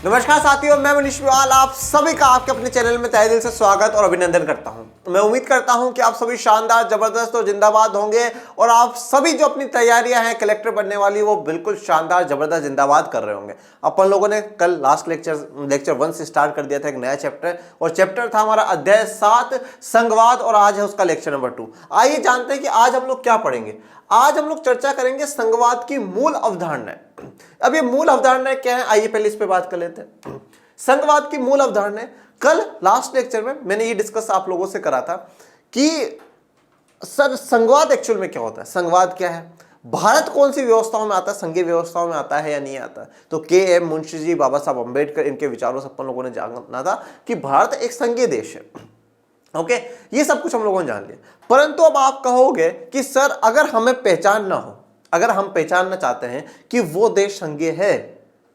नमस्कार साथियों, मैं मनीष विवाल आप सभी का आपके अपने चैनल में तहे दिल से स्वागत और अभिनंदन करता हूं। मैं उम्मीद करता हूं कि आप सभी शानदार, जबरदस्त और जिंदाबाद होंगे और आप सभी जो अपनी तैयारियां हैं कलेक्टर बनने वाली वो बिल्कुल शानदार, जबरदस्त, जिंदाबाद कर रहे होंगे। अपन लोगों ने कल लास्ट लेक्चर 1 से स्टार्ट कर दिया था एक नया चैप्टर, और चैप्टर था हमारा अध्याय 7 संघवाद, और आज है उसका लेक्चर नंबर 2। आइए जानते हैं कि आज हम लोग क्या पढ़ेंगे। आज हम लोग चर्चा करेंगे संघवाद की मूल अवधारणाएं। अब ये मूल अवधारणाएं क्या है, आइए पहले इस पे बात कर लेते हैं। संघवाद की मूल अवधारणाएं, कल लास्ट लेक्चर में मैंने ये डिस्कस आप लोगों से करा था कि सर संघवाद एक्चुअल में क्या होता है, संघवाद क्या है, भारत कौन सी व्यवस्थाओं में आता है, संघीय व्यवस्थाओं में आता है या नहीं आता। तो के.एम. मुंशी जी, बाबा साहब अम्बेडकर, इनके विचारों से अपन लोगों ने जाना था कि भारत एक संघीय देश है। ओके, ये सब कुछ हम लोगों ने जान लिया। परंतु अब आप कहोगे कि सर अगर हमें पहचान ना हो, अगर हम पहचानना चाहते हैं कि वो देश संघीय है,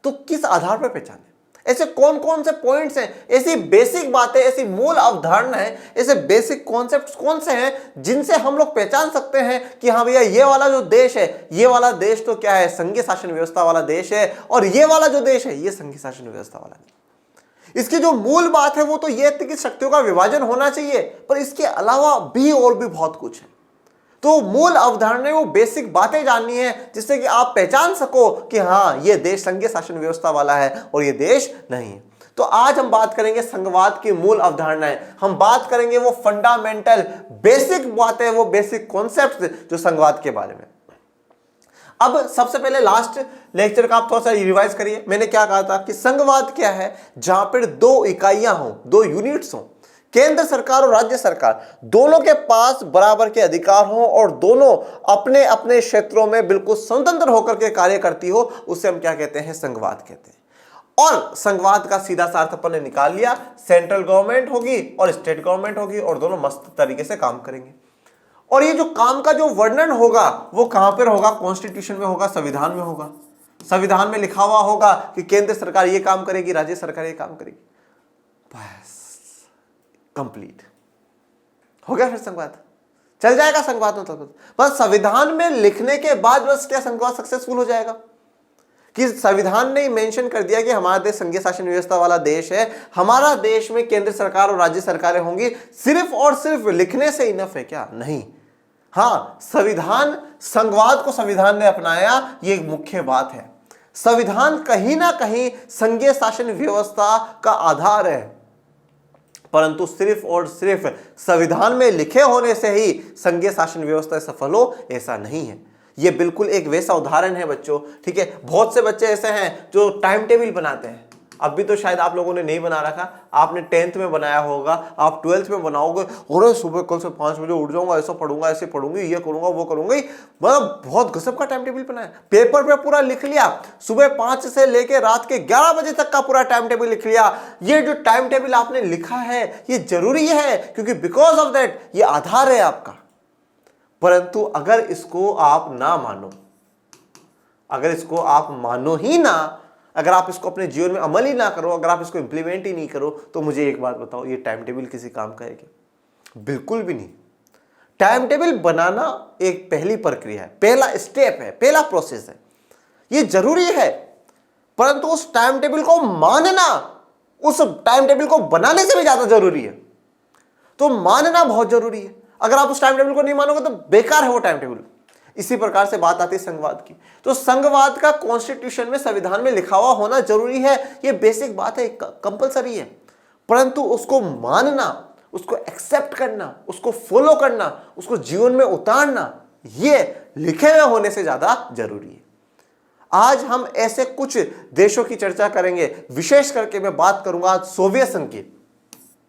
तो किस आधार पर पहचाने, ऐसे कौन कौन से पॉइंट्स हैं, ऐसी बेसिक बातें, ऐसी मूल अवधारणा है, ऐसे बेसिक कॉन्सेप्ट्स कौन से हैं जिनसे हम लोग पहचान सकते हैं कि हाँ भैया ये वाला जो देश है, ये वाला देश तो क्या है, संघीय शासन व्यवस्था वाला देश है, और ये वाला जो देश है ये संघीय शासन व्यवस्था वाला नहीं। इसकी जो मूल बात है वो तो ये कि शक्तियों का विभाजन होना चाहिए, पर इसके अलावा भी और भी बहुत कुछ है। तो मूल अवधारणा, वो बेसिक बातें जाननी है जिससे कि आप पहचान सको कि हाँ ये देश संघीय शासन व्यवस्था वाला है और ये देश नहीं है। तो आज हम बात करेंगे संघवाद की मूल अवधारणाएं, हम बात करेंगे वो फंडामेंटल बेसिक बातें, वो बेसिक कॉन्सेप्ट्स जो संघवाद के बारे में। अब सबसे पहले लास्ट लेक्चर का आप थोड़ा सा रिवाइज करिए। मैंने क्या कहा था कि संघवाद क्या है, जहां पर दो इकाइयां हों, दो यूनिट्स हों, केंद्र सरकार और राज्य सरकार दोनों के पास बराबर के अधिकार हों और दोनों अपने अपने क्षेत्रों में बिल्कुल स्वतंत्र होकर के कार्य करती हो, उसे हम क्या कहते हैं, संघवाद कहते हैं। और संघवाद का सीधा सा अर्थ अपन ने निकाल लिया, सेंट्रल गवर्नमेंट होगी और स्टेट गवर्नमेंट होगी और दोनों मस्त तरीके से काम करेंगे। और ये जो काम का जो वर्णन होगा वो कहां पर होगा, कॉन्स्टिट्यूशन में होगा, संविधान में होगा। संविधान में लिखा हुआ होगा कि केंद्र सरकार ये काम करेगी, राज्य सरकार ये काम करेगी, बस कंप्लीट हो गया। फिर संघवाद चल जाएगा, संघवाद मतलब बस संविधान में लिखने के बाद बस क्या संघवाद सक्सेसफुल हो जाएगा कि संविधान ने मेंशन कर दिया कि हमारा देश संघीय शासन व्यवस्था वाला देश है, हमारा देश में केंद्र सरकार और राज्य सरकारें होंगी, सिर्फ और सिर्फ लिखने से इनफ है क्या? नहीं। हाँ, संविधान, संघवाद को संविधान ने अपनाया, ये एक मुख्य बात है। संविधान कहीं ना कहीं संघीय शासन व्यवस्था का आधार है, परंतु सिर्फ और सिर्फ संविधान में लिखे होने से ही संघीय शासन व्यवस्था सफल हो ऐसा नहीं है। यह बिल्कुल एक वैसा उदाहरण है बच्चों, ठीक है। बहुत से बच्चे ऐसे हैं जो टाइम टेबल बनाते हैं, अभी तो शायद आप लोगों ने नहीं बना रखा, आपने 10th में बनाया होगा, आप 12th में बनाओगे, और सुबह कल से 5 बजे उठ जाऊंगा, ऐसा पढ़ूंगा, ऐसे पढ़ूंगी, ये करूंगा, वो करूंगी, मतलब बहुत गजब का टाइम टेबल बनाया, पेपर पे पूरा लिख लिया, सुबह 5 से लेके रात के 11 बजे तक का पूरा टाइम टेबल लिख लिया। ये जो टाइम टेबल आपने लिखा है ये जरूरी है, क्योंकि बिकॉज ऑफ दैट ये आधार है आपका। परंतु अगर इसको आप ना मानो, अगर इसको आप मानो ही ना, अगर आप इसको अपने जीवन में अमल ही ना करो, अगर आप इसको इंप्लीमेंट ही नहीं करो, तो मुझे एक बात बताओ, ये टाइम टेबल किसी काम का है क्या? बिल्कुल भी नहीं। टाइम टेबल बनाना एक पहली प्रक्रिया है, पहला स्टेप है, पहला प्रोसेस है, ये जरूरी है। परंतु उस टाइम टेबल को मानना, उस टाइम टेबल को बनाने से भी ज्यादा जरूरी है। तो मानना बहुत जरूरी है। अगर आप उस टाइम टेबल को नहीं मानोगे तो बेकार है वो टाइम टेबल। इसी प्रकार से बात आती है संघवाद की। तो संघवाद का कॉन्स्टिट्यूशन में, संविधान में लिखा हुआ होना जरूरी है, ये बेसिक बात है, कंपलसरी है। परंतु उसको मानना, उसको एक्सेप्ट करना, उसको फॉलो करना, उसको जीवन में उतारना, ये लिखे हुए होने से ज्यादा जरूरी है। आज हम ऐसे कुछ देशों की चर्चा करेंगे, विशेष करके मैं बात करूंगा आज सोवियत संघ की,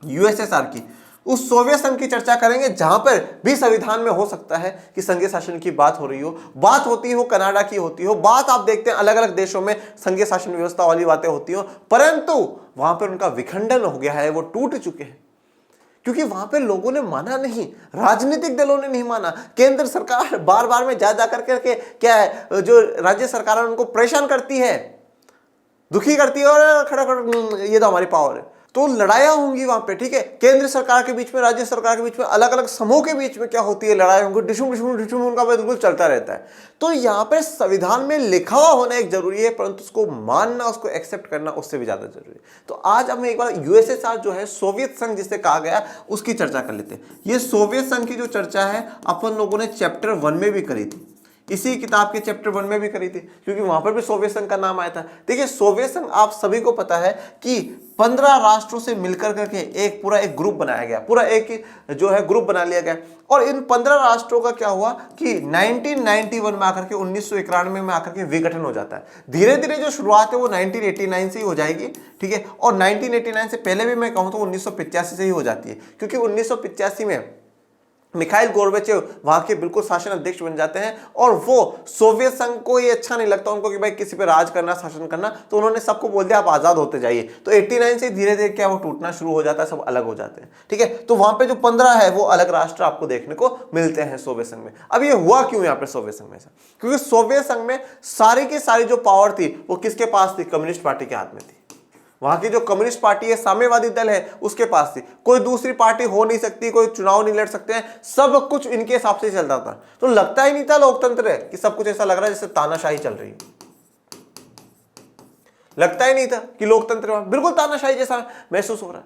यूएसएसआर की, उस सोवियत संघ की चर्चा करेंगे जहां पर भी संविधान में हो सकता है कि संघीय शासन की बात हो रही हो, बात होती हो कनाडा की होती हो, बात आप देखते हैं अलग अलग देशों में संघीय शासन व्यवस्था वाली बातें होती हो, परंतु वहां पर उनका विखंडन हो गया है, वो टूट चुके हैं, क्योंकि वहां पे लोगों ने माना नहीं, राजनीतिक दलों ने नहीं माना। केंद्र सरकार बार बार में जा करके क्या है, जो राज्य सरकार उनको परेशान करती है, दुखी करती है, और खड़ा ये तो हमारी पावर है। तो लड़ाइयां होंगी वहां पे, ठीक है। केंद्र सरकार के बीच में, राज्य सरकार के बीच में, अलग अलग समूह के बीच में क्या होती है, लड़ाई होंगी, डिशुम उनका बिल्कुल चलता रहता है। तो यहाँ पे संविधान में लिखा हुआ होना एक जरूरी है, परंतु उसको मानना, उसको एक्सेप्ट करना उससे भी ज्यादा जरूरी है। तो आज हम एक बार यूएसएसआर जो है, सोवियत संघ जिसे कहा गया, उसकी चर्चा कर लेते हैं। ये सोवियत संघ की जो चर्चा है अपन लोगों ने चैप्टर 1 में भी करी थी, इसी किताब के चैप्टर 1 में भी करी थी, क्योंकि वहां पर भी सोवियत संघ का नाम आया था। देखिए सोवियत संघ आप सभी को पता है कि 15 राष्ट्रों से मिलकर करके एक पूरा एक ग्रुप बनाया गया, पूरा एक जो है ग्रुप बना लिया गया। और इन 15 राष्ट्रों का क्या हुआ कि 1991 में आकर के 1991 में आकर के विघटन हो जाता है। धीरे धीरे जो शुरुआत है वो 1989 से ही हो जाएगी, ठीक है। और 1989 से पहले भी मैं कहूं तो 1985 से ही हो जाती है, क्योंकि 1985 में मिखाइल गोर्बाचेव वहां के बिल्कुल शासन अध्यक्ष बन जाते हैं। और वो सोवियत संघ को ये अच्छा नहीं लगता उनको कि भाई किसी पे राज करना, शासन करना, तो उन्होंने सबको बोल दिया आप आजाद होते जाइए। तो 89 से धीरे धीरे क्या वो टूटना शुरू हो जाता है, सब अलग हो जाते हैं, ठीक है। तो वहां पे जो 15 है वो अलग राष्ट्र आपको देखने को मिलते हैं सोवियत संघ में। अब ये हुआ क्यों यहाँ पे सोवियत संघ में से? क्योंकि सोवियत संघ में सारी की सारी जो पावर थी वो किसके पास थी? कम्युनिस्ट पार्टी के हाथ में थी। वहां की जो कम्युनिस्ट पार्टी है, साम्यवादी दल है, उसके पास थी। कोई दूसरी पार्टी हो नहीं सकती, कोई चुनाव नहीं लड़ सकते हैं, सब कुछ इनके हिसाब से चलता था। तो लगता ही नहीं था लोकतंत्र है, कि सब कुछ ऐसा लग रहा है जैसे तानाशाही चल रही है। लगता ही नहीं था कि लोकतंत्र, बिल्कुल तानाशाही जैसा महसूस हो रहा है।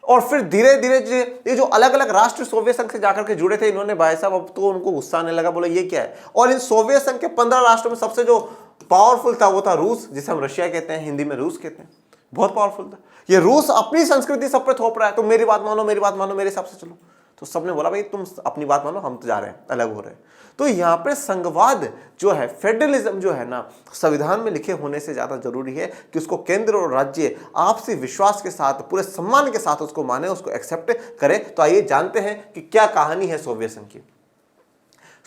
और फिर धीरे धीरे ये जो अलग अलग राष्ट्र सोवियत संघ से जाकर के जुड़े थे, इन्होंने भाई साहब अब तो उनको गुस्सा आने लगा, बोला ये क्या है। और इन सोवियत संघ के 15 राष्ट्रों में सबसे जो पावरफुल था वो था रूस, जिसे हम रशिया कहते हैं, हिंदी में रूस कहते हैं। बहुत पावरफुल था ये रूस, अपनी संस्कृति सब पे थोप रहा है, तो मेरी बात मानो, मेरी बात मानो, मेरे हिसाब से चलो। तो सबने बोला भाई तुम अपनी बात मानो, हम तो जा रहे हैं, अलग हो रहे हैं। तो यहाँ पे संघवाद जो है, फेडरलिज्म जो है ना, संविधान में लिखे होने से ज्यादा जरूरी है कि उसको केंद्र और राज्य आपसी विश्वास के साथ, पूरे सम्मान के साथ उसको माने, उसको एक्सेप्ट करे। तो आइए जानते हैं कि क्या कहानी है सोवियत संघ की।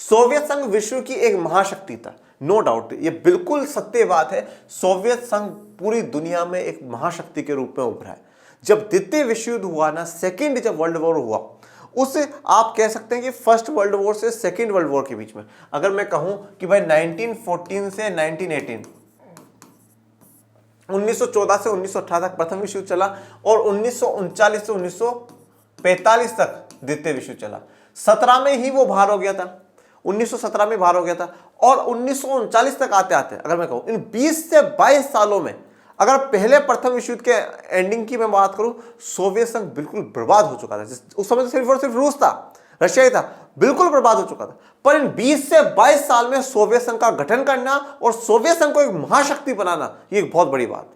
सोवियत संघ विश्व की एक महाशक्ति था, नो डाउट, ये बिल्कुल सत्य बात है। सोवियत संघ पूरी दुनिया में एक महाशक्ति के रूप में उभरा है। जब द्वितीय विश्व युद्ध हुआ ना, सेकेंड जब वर्ल्ड वॉर हुआ, उस आप कह सकते हैं कि फर्स्ट वर्ल्ड वॉर से सेकेंड वर्ल्ड वॉर के बीच में, अगर मैं कहूं कि भाई 1914 से 1918, 1914 से 1918 तक प्रथम विश्व युद्ध चला, और 1939 से 1945 तक द्वितीय विश्व युद्ध चला। 17 में ही वो बाहर हो गया था, 1917 में बाहर हो गया था। और 1939 तक आते आते अगर मैं कहूं इन 20 से 22 सालों में, अगर पहले प्रथम विश्व युद्ध के एंडिंग की मैं बात करूं, सोवियत संघ बिल्कुल बर्बाद हो चुका था। उस समय तो सिर्फ और सिर्फ रूस था, रशिया ही था, बिल्कुल बर्बाद हो चुका था। पर इन 20 से 22 साल में सोवियत संघ का गठन करना और सोवियत संघ को एक महाशक्ति बनाना, ये एक बहुत बड़ी बात।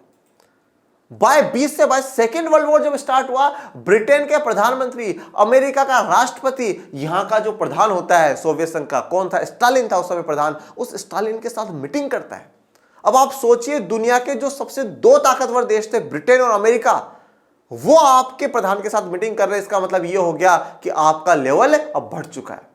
20 से 22 सेकेंड वर्ल्ड वॉर जब स्टार्ट हुआ, ब्रिटेन के प्रधानमंत्री, अमेरिका का राष्ट्रपति, यहां का जो प्रधान होता है सोवियत संघ का, कौन था? स्टालिन था उस समय प्रधान। उस स्टालिन के साथ मीटिंग करता है। अब आप सोचिए, दुनिया के जो सबसे 2 ताकतवर देश थे, ब्रिटेन और अमेरिका, वो आपके प्रधान के साथ मीटिंग कर रहे हैं। इसका मतलब ये हो गया कि आपका लेवल अब बढ़ चुका है।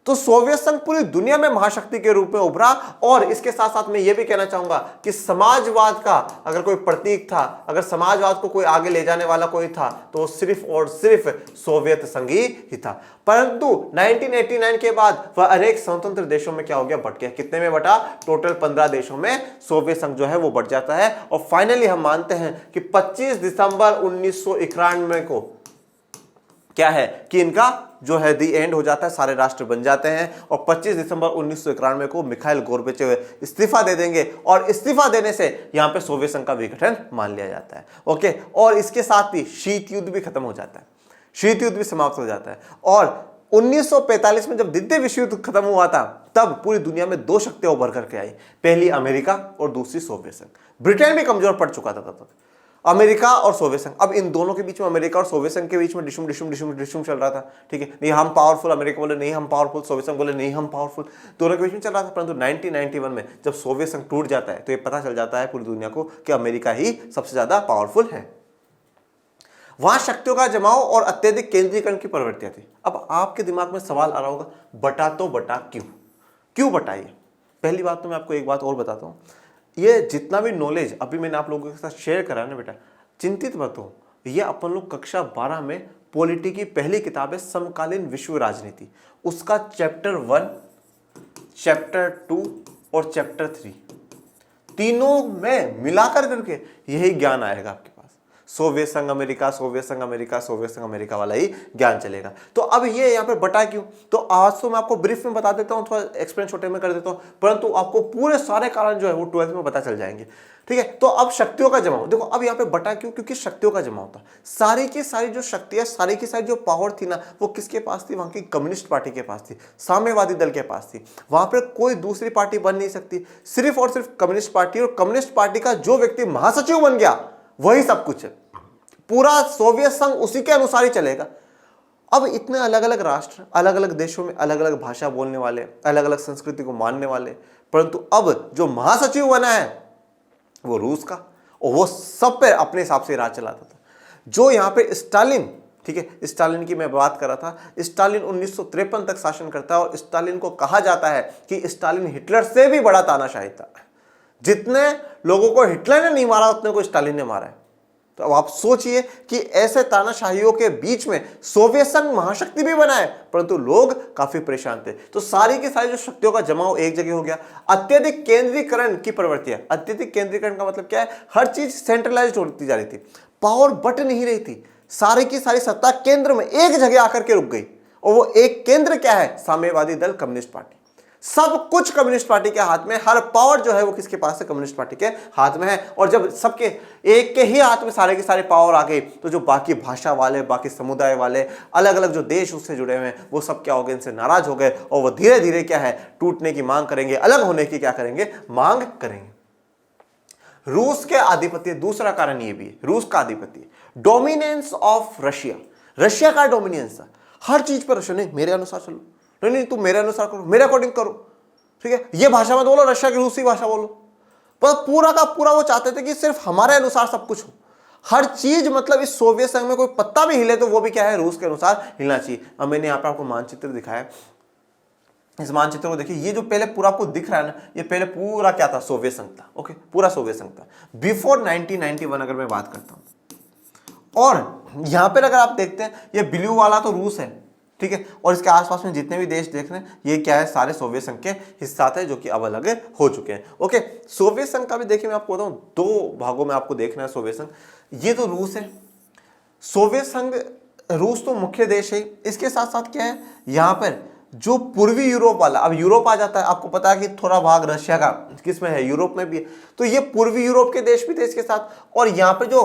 तो सोवियत संघ पूरी दुनिया में महाशक्ति के रूप में उभरा। और इसके साथ साथ मैं ये भी कहना चाहूंगा कि समाजवाद का अगर कोई प्रतीक था, अगर समाजवाद को कोई आगे ले जाने वाला कोई था, तो सिर्फ और सिर्फ सोवियत संघ ही था। परंतु 1989 के बाद वह अनेक स्वतंत्र देशों में क्या हो गया? बट गया। कितने में बटा? टोटल 15 देशों में सोवियत संघ जो है वो बढ़ जाता है। और फाइनली हम मानते हैं कि 25 दिसंबर 1991 को क्या है कि इनका जो है दी एंड हो जाता है, सारे राष्ट्र बन जाते हैं। और 25 दिसंबर 1991 को मिखाइल गोर्बाचेव इस्तीफा दे देंगे, और इस्तीफा देने से यहां पे सोवियत संघ का विघटन मान लिया जाता है। ओके, और इसके साथ ही शीत युद्ध भी खत्म हो जाता है, शीत युद्ध भी समाप्त हो जाता है। और 1945 में जब द्वितीय विश्व युद्ध खत्म हुआ था, तब पूरी दुनिया में 2 शक्तियां उभर करके आई, पहली अमेरिका और दूसरी सोवियत संघ। ब्रिटेन भी कमजोर पड़ चुका था तब तक। अमेरिका और सोवियत संघ, अब इन दोनों के बीच में, अमेरिका और सोवियत संघ के बीच में डिशुम चल रहा था, ठीक है। नहीं हम पावरफुल, अमेरिका बोले नहीं हम पावरफुल, सोवियत संघ बोले नहीं हम पावरफुल, दोनों के बीच में चल रहा था। परंतु 1991 में जब सोवियत संघ टूट जाता है, तो ये पता चल जाता है पूरी दुनिया को कि अमेरिका ही सबसे ज्यादा पावरफुल है। वहां शक्तियों का जमाव और अत्यधिक केंद्रीकरण की प्रवृत्तियां थी। अब आपके दिमाग में सवाल आ रहा होगा, बटा तो बटा क्यों बटा? ये पहली बात तो मैं आपको एक बात और बताता हूं, ये जितना भी नॉलेज अभी मैंने आप लोगों के साथ शेयर करा ना बेटा, चिंतित मत हो, ये अपन लोग कक्षा 12 में पॉलिटी की पहली किताब है समकालीन विश्व राजनीति, उसका चैप्टर 1, चैप्टर 2 और चैप्टर 3, तीनों में मिलाकर करके यही ज्ञान आएगा आपके पास। सोवियत संघ अमेरिका, सोवियत संघ अमेरिका, सोवियत संघ अमेरिका वाला ही ज्ञान चलेगा। तो अब ये यहाँ पे बटा क्यों, तो आज तो मैं आपको ब्रीफ में बता देता हूँ, थोड़ा एक्सप्लेन छोटे में कर देता हूँ, परंतु आपको पूरे सारे कारण जो है वो 12th में पता चल जाएंगे। ठीक है, तो अब शक्तियों का जमाव देखो, अब यहाँ पे बटा क्यों, क्योंकि शक्तियों का जमाव था। सारी की सारी जो शक्तियां, सारी की सारी जो पावर थी ना, वो किसके पास थी, वहां की कम्युनिस्ट पार्टी के पास थी, साम्यवादी दल के पास थी। वहां पर कोई दूसरी पार्टी बन नहीं सकती, सिर्फ और सिर्फ कम्युनिस्ट पार्टी, और कम्युनिस्ट पार्टी का जो व्यक्ति महासचिव बन गया वही सब कुछ है। पूरा सोवियत संघ उसी के अनुसार ही चलेगा। अब इतने अलग अलग राष्ट्र, अलग अलग देशों में अलग अलग भाषा बोलने वाले, अलग अलग संस्कृति को मानने वाले, परंतु अब जो महासचिव बना है वो रूस का, और वो सब पे अपने हिसाब से राज चलाता था। जो यहाँ पे स्टालिन, ठीक है, स्टालिन की मैं बात कर रहा था, स्टालिन 1953 तक शासन करता है, और स्टालिन को कहा जाता है कि स्टालिन हिटलर से भी बड़ा तानाशाही था। जितने लोगों को हिटलर ने नहीं मारा उतने को स्टालिन ने मारा है। तो अब आप सोचिए कि ऐसे तानाशाहियों के बीच में सोवियत संघ महाशक्ति भी बना है, परंतु लोग काफी परेशान थे। तो सारी की सारी जो शक्तियों का जमाव एक जगह हो गया। अत्यधिक केंद्रीकरण की प्रवृत्ति है। अत्यधिक केंद्रीकरण का मतलब क्या है, हर चीज सेंट्रलाइज्ड होती जा रही थी, पावर बट नहीं रही थी, सारी की सारी सत्ता केंद्र में एक जगह आकर के रुक गई। और वो एक केंद्र क्या है, साम्यवादी दल कम्युनिस्ट पार्टी। सब कुछ कम्युनिस्ट पार्टी के हाथ में, हर पावर जो है वो किसके पास है, कम्युनिस्ट पार्टी के हाथ में है। और जब सबके एक के ही हाथ में सारे के सारे पावर आ गई, तो जो बाकी भाषा वाले, बाकी समुदाय वाले, अलग अलग जो देश उससे जुड़े हुए हैं, वो सब क्या हो गए, इनसे नाराज हो गए, और वो धीरे धीरे क्या है, टूटने की मांग करेंगे, अलग होने की क्या करेंगे, मांग करेंगे। रूस के आधिपत्य, दूसरा कारण ये भी है, रूस का आधिपत्य, डोमिनेंस ऑफ रशिया। रशिया का डोमिनेंस है हर चीज पर। रशिया नहीं, मेरे अनुसार चलो, नहीं नहीं तुम मेरे अनुसार करो, मेरे अकॉर्डिंग करो, ठीक है, ये भाषा मत बोलो, रशिया की रूसी भाषा बोलो। पर पूरा का पूरा वो चाहते थे कि सिर्फ हमारे अनुसार सब कुछ हो, हर चीज, मतलब इस सोवियत संघ में कोई पत्ता भी हिले तो वो भी क्या है, रूस के अनुसार हिलना चाहिए। अब मैंने यहाँ पे आपको मानचित्र दिखाया, इस मानचित्र को देखिए, ये जो पहले पूरा आपको दिख रहा है ना, ये पहले पूरा क्या था, सोवियत संघ था। ओके, पूरा सोवियत संघ था बिफोर 1991 अगर मैं बात करता हूं। और यहां पर अगर आप देखते हैं, ये ब्लू वाला तो रूस है, ठीक है, और इसके आसपास में जितने भी देश देख रहे हैं, ये क्या है, सारे सोवियत संघ के हिस्सा थे, जो कि अब अलग हो चुके हैं। ओके, सोवियत संघ का भी देखिए, मैं आपको बताऊं, दो भागों में आपको देखना है सोवियत संघ। ये तो रूस है, सोवियत संघ, रूस तो मुख्य देश है। इसके साथ साथ क्या है, यहाँ पर जो पूर्वी यूरोप वाला, अब यूरोप आ जाता है, आपको पता है कि थोड़ा भाग रशिया का किस में है, यूरोप में भी है, तो ये पूर्वी यूरोप के देश भी थे इसके साथ। और यहाँ पे जो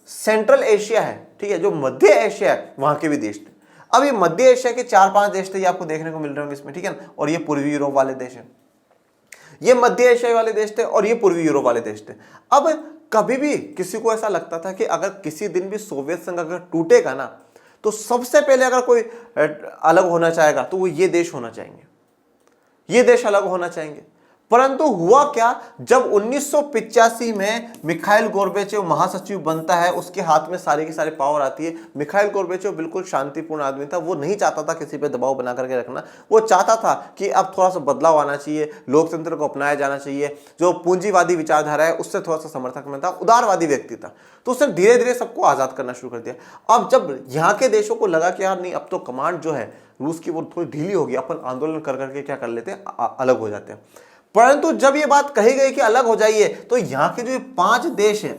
सेंट्रल एशिया है, ठीक है, जो मध्य एशिया है, वहां के भी देश थे। अब ये मध्य एशिया के 4-5 देश थे, ये आपको देखने को मिल रहे होंगे इसमें, ठीक है ना, और ये पूर्वी यूरोप वाले देश हैं। ये मध्य एशिया वाले देश थे और ये पूर्वी यूरोप वाले देश थे। अब कभी भी किसी को ऐसा लगता था कि अगर किसी दिन भी सोवियत संघ अगर टूटेगा ना, तो सबसे पहले अगर कोई अलग होना चाहेगा तो वो ये देश होना चाहेंगे, ये देश अलग होना चाहेंगे। परंतु हुआ क्या, जब 1985 में मिखाइल गोर्बेचेव महासचिव बनता है, उसके हाथ में सारी की सारी पावर आती है। मिखाइल गोर्बेचेव बिल्कुल शांतिपूर्ण आदमी था, वो नहीं चाहता था किसी पे दबाव बना करके रखना, वो चाहता था कि अब थोड़ा सा बदलाव आना चाहिए, लोकतंत्र को अपनाया जाना चाहिए। जो पूंजीवादी विचारधारा है उससे थोड़ा सा समर्थक में था, उदारवादी व्यक्ति था, तो उसने धीरे धीरे सबको आजाद करना शुरू कर दिया। अब जब यहाँ के देशों को लगा कि यार नहीं, अब तो कमांड जो है रूस की वो थोड़ी ढीली होगी, अपन आंदोलन कर करके क्या कर लेते हैं, अलग हो जाते हैं। परंतु जब ये बात कही गई कि अलग हो जाइए, तो यहां के जो 5 देश हैं,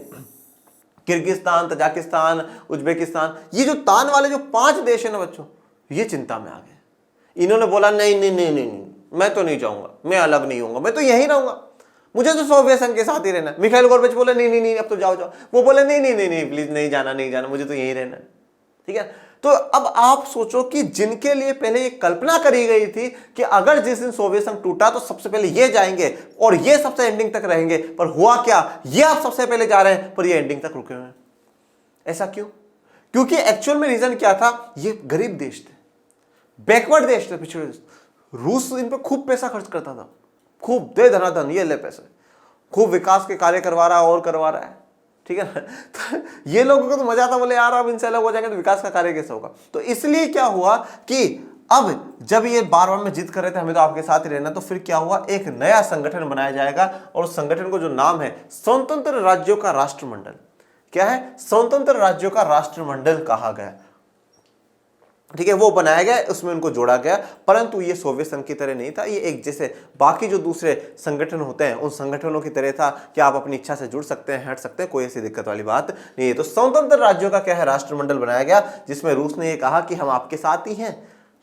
किर्गिस्तान, तजाकिस्तान, उज्बेकिस्तान, ये जो तान वाले जो 5 देश हैं ना बच्चों, ये चिंता में आ गए। इन्होंने बोला नहीं नहीं नहीं नहीं नहीं, मैं तो नहीं जाऊंगा, मैं अलग नहीं होऊंगा, मैं तो यहीं रहूंगा, मुझे तो सोवियत संघ के साथ ही रहना है। मिखाइल गोर्बेचेव बोले नहीं नहीं नहीं, अब तो जाओ जाओ, वो बोले नहीं नहीं नहीं नहीं प्लीज, नहीं जाना नहीं जाना, मुझे तो यहीं रहना है, ठीक है। तो अब आप सोचो कि जिनके लिए पहले ये कल्पना करी गई थी कि अगर जिस दिन सोवियत संघ टूटा तो सबसे पहले ये जाएंगे और ये सबसे एंडिंग तक रहेंगे, पर हुआ क्या, ये आप सबसे पहले जा रहे हैं पर ये एंडिंग तक रुके हुए हैं। ऐसा क्यों? क्योंकि एक्चुअल में रीजन क्या था, ये गरीब देश थे, बैकवर्ड देश थे, पिछड़े देश। रूस इन पर खूब पैसा खर्च करता था, खूब दे धनाधन, ये ले पैसे, खूब विकास के कार्य करवा रहा है और करवा रहा है, ठीक है ना। तो ये लोगों को तो मजा आता, बोले यार अब इनसे अलग हो जाएंगे तो विकास का कार्य कैसे होगा। तो इसलिए क्या हुआ कि अब जब ये बार बार में जिद कर रहे थे हमें तो आपके साथ ही रहना, तो फिर क्या हुआ, एक नया संगठन बनाया जाएगा और उस संगठन को जो नाम है स्वतंत्र राज्यों का राष्ट्रमंडल, क्या है, स्वतंत्र राज्यों का राष्ट्रमंडल कहा गया। ठीक है, वो बनाया गया, उसमें उनको जोड़ा गया, परंतु ये सोवियत संघ की तरह नहीं था। ये एक जैसे बाकी जो दूसरे संगठन होते हैं उन संगठनों की तरह था कि आप अपनी इच्छा से जुड़ सकते हैं, हट सकते हैं, कोई ऐसी दिक्कत वाली बात नहीं है। तो स्वतंत्र राज्यों का क्या है, राष्ट्रमंडल बनाया गया, जिसमें रूस ने ये कहा कि हम आपके साथ ही हैं।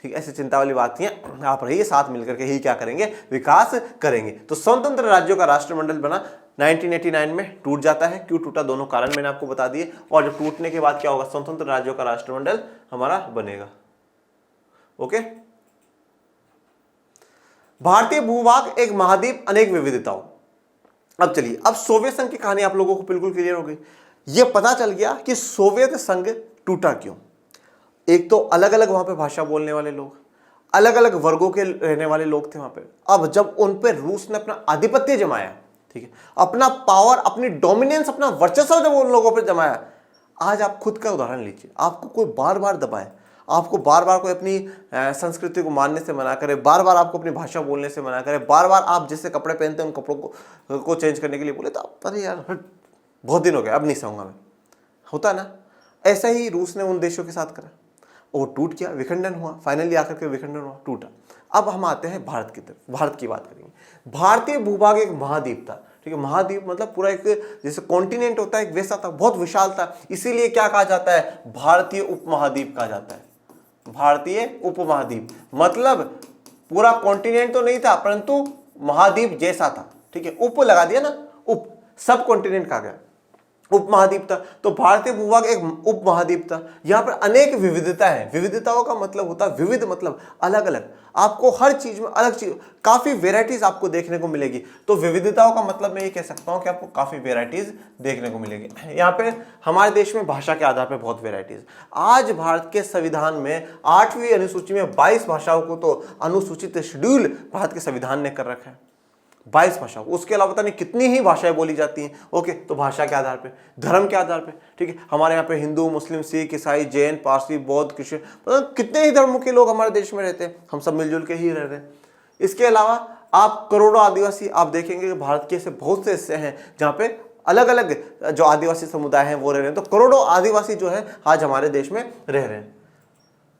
ठीक है, ऐसी चिंता वाली बात नहीं है, आप रहिए, साथ मिलकर के ही क्या करेंगे, विकास करेंगे। तो स्वतंत्र राज्यों का राष्ट्रमंडल बना, 1989 में टूट जाता है। क्यों टूटा, दोनों कारण मैंने आपको बता दिए। और जब टूटने के बाद क्या होगा, स्वतंत्र राज्यों का राष्ट्रमंडल हमारा बनेगा। ओके, भारतीय भूभाग एक महाद्वीप, अनेक विविधताओं। अब चलिए, अब सोवियत संघ की कहानी आप लोगों को बिल्कुल क्लियर हो गई। यह पता चल गया कि सोवियत संघ टूटा क्यों। एक तो अलग अलग वहां पे भाषा बोलने वाले लोग, अलग अलग वर्गों के रहने वाले लोग थे वहां पे। अब जब उन पे रूस ने अपना आधिपत्य जमाया, ठीक है, अपना पावर, अपनी डोमिनेंस, अपना वर्चस्व जब उन लोगों पे जमाया, आज आप खुद का उदाहरण लीजिए, आपको कोई बार बार दबाए, आपको बार बार कोई अपनी संस्कृति को मानने से मना करे, बार बार आपको अपनी भाषा बोलने से मना करे, बार बार आप जैसे कपड़े पहनते हैं उन कपड़ों को चेंज करने के लिए बोले, तो आप अरे यार बहुत दिन हो गए, अब नहीं सहूंगा मैं, होता ना। ऐसा ही रूस ने उन देशों के साथ करा, वो टूट गया, विखंडन हुआ, फाइनली आकर के विखंडन हुआ, टूटा। अब हम आते हैं भारत की तरफ, भारत की बात करेंगे। भारतीय भूभाग एक महाद्वीप था, ठीक है, महाद्वीप मतलब पूरा एक जैसे कॉन्टिनेंट होता है, एक वैसा था, बहुत विशाल था। इसीलिए क्या कहा जाता है, भारतीय उपमहाद्वीप कहा जाता है। भारतीय उपमहाद्वीप मतलब पूरा कॉन्टिनेंट तो नहीं था, परंतु महाद्वीप जैसा था। ठीक है, उप लगा दिया ना, उप, सब कॉन्टिनेंट कहा गया, उपमहाद्वीप था। तो भारतीय भूभाग एक उपमहाद्वीप था। यहां पर अनेक विविधता है। विविधताओं का मतलब होता है, विविध मतलब अलग अलग, आपको हर चीज में अलग चीज, काफी वेराइटीज आपको देखने को मिलेगी। तो विविधताओं का मतलब मैं ये कह सकता हूं कि आपको काफी वेराइटीज देखने को मिलेगी। यहाँ पे हमारे देश में भाषा के आधार पर बहुत वेराइटीज। आज भारत के संविधान में 8वीं अनुसूची में 22 भाषाओं को तो अनुसूचित शेड्यूल भारत के संविधान ने कर रखा है, 22 भाषा। उसके अलावा पता नहीं कितनी ही भाषाएं बोली जाती हैं। ओके, तो भाषा के आधार पे, धर्म के आधार पे, ठीक है, हमारे यहाँ पे हिंदू, मुस्लिम, सिख, ईसाई, जैन, पारसी, बौद्ध, क्रिश्चियन, मतलब कितने ही धर्मों के लोग हमारे देश में रहते हैं, हम सब मिलजुल के ही रह रहे हैं। इसके अलावा आप करोड़ों आदिवासी आप देखेंगे कि भारत के ऐसे बहुत से हिस्से हैं जहाँ पे अलग अलग जो आदिवासी समुदाय हैं वो रह रहे हैं। तो करोड़ों आदिवासी जो है आज हमारे देश में रह रहे हैं।